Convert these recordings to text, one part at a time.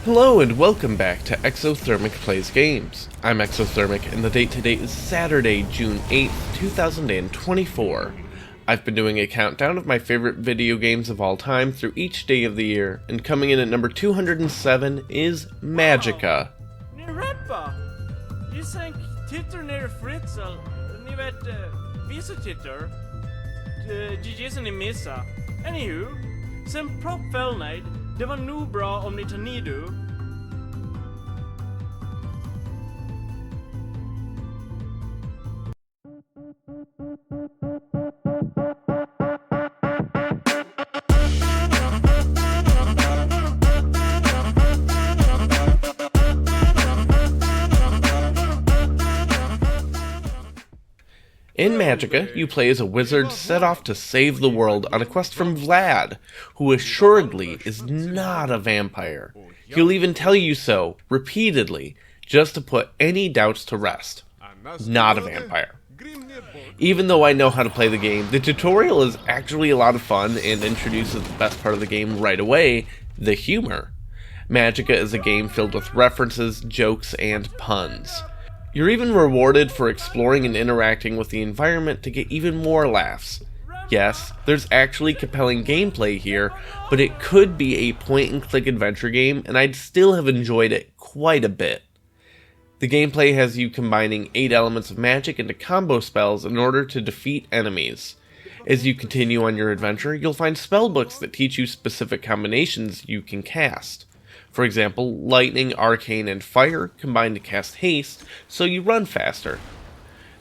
Hello and welcome back to Exothermic Plays Games. I'm Exothermic and the date today is Saturday, June 8th, 2024. I've been doing a countdown of my favorite video games of all time through each day of the year, and coming in at number 207 is Magicka. Ni rappa! Gissar tittar ner Fritzl, ni vet, vissa tittar. Gissar ni missa. Anywho, sen propp fällnöjd, det var nog bra om ni tar ni du. In Magicka, you play as a wizard set off to save the world on a quest from Vlad, who assuredly is not a vampire. He'll even tell you so, repeatedly, just to put any doubts to rest. Not a vampire. Even though I know how to play the game, the tutorial is actually a lot of fun and introduces the best part of the game right away, the humor. Magicka is a game filled with references, jokes, and puns. You're even rewarded for exploring and interacting with the environment to get even more laughs. Yes, there's actually compelling gameplay here, but it could be a point-and-click adventure game, and I'd still have enjoyed it quite a bit. The gameplay has you combining 8 elements of magic into combo spells in order to defeat enemies. As you continue on your adventure, you'll find spellbooks that teach you specific combinations you can cast. For example, lightning, arcane, and fire combine to cast haste, so you run faster.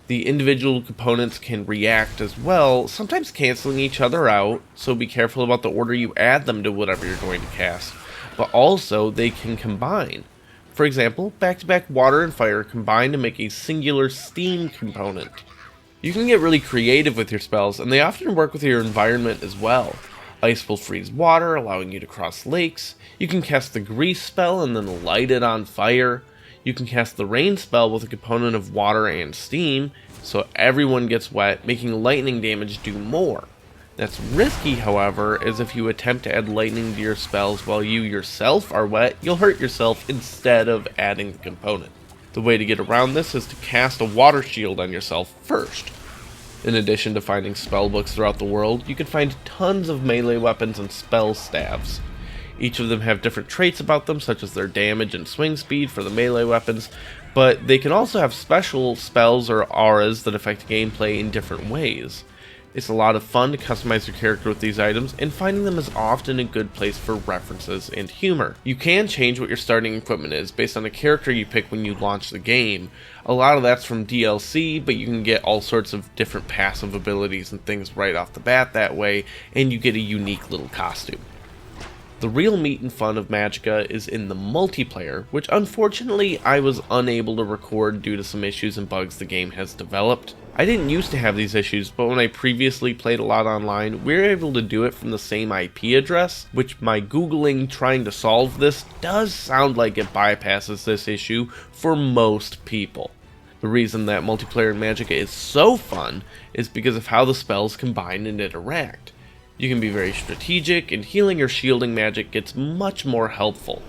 The individual components can react as well, sometimes canceling each other out, so be careful about the order you add them to whatever you're going to cast. But also, they can combine. For example, back-to-back water and fire combine to make a singular steam component. You can get really creative with your spells, and they often work with your environment as well. Ice will freeze water, allowing you to cross lakes. You can cast the grease spell and then light it on fire. You can cast the rain spell with a component of water and steam, so everyone gets wet, making lightning damage do more. That's risky, however, as if you attempt to add lightning to your spells while you yourself are wet, you'll hurt yourself instead of adding the component. The way to get around this is to cast a water shield on yourself first. In addition to finding spellbooks throughout the world, you can find tons of melee weapons and spell staves. Each of them have different traits about them, such as their damage and swing speed for the melee weapons, but they can also have special spells or auras that affect gameplay in different ways. It's a lot of fun to customize your character with these items, and finding them is often a good place for references and humor. You can change what your starting equipment is based on a character you pick when you launch the game. A lot of that's from DLC, but you can get all sorts of different passive abilities and things right off the bat that way, and you get a unique little costume. The real meat and fun of Magicka is in the multiplayer, which unfortunately I was unable to record due to some issues and bugs the game has developed. I didn't used to have these issues, but when I previously played a lot online, we were able to do it from the same IP address, which my googling trying to solve this does sound like it bypasses this issue for most people. The reason that multiplayer in Magicka is so fun is because of how the spells combine and interact. You can be very strategic, and healing or shielding magic gets much more helpful.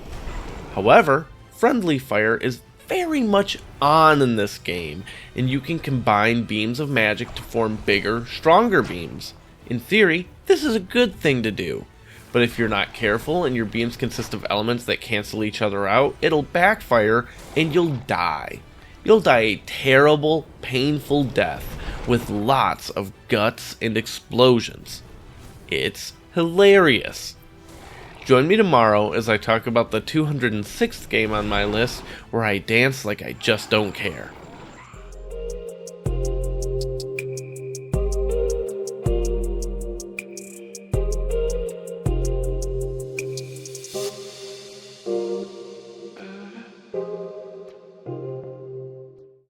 However, friendly fire is very much on in this game, and you can combine beams of magic to form bigger, stronger beams. In theory, this is a good thing to do, but if you're not careful and your beams consist of elements that cancel each other out, it'll backfire and you'll die. You'll die a terrible, painful death with lots of guts and explosions. It's hilarious. Join me tomorrow as I talk about the 206th game on my list, where I dance like I just don't care.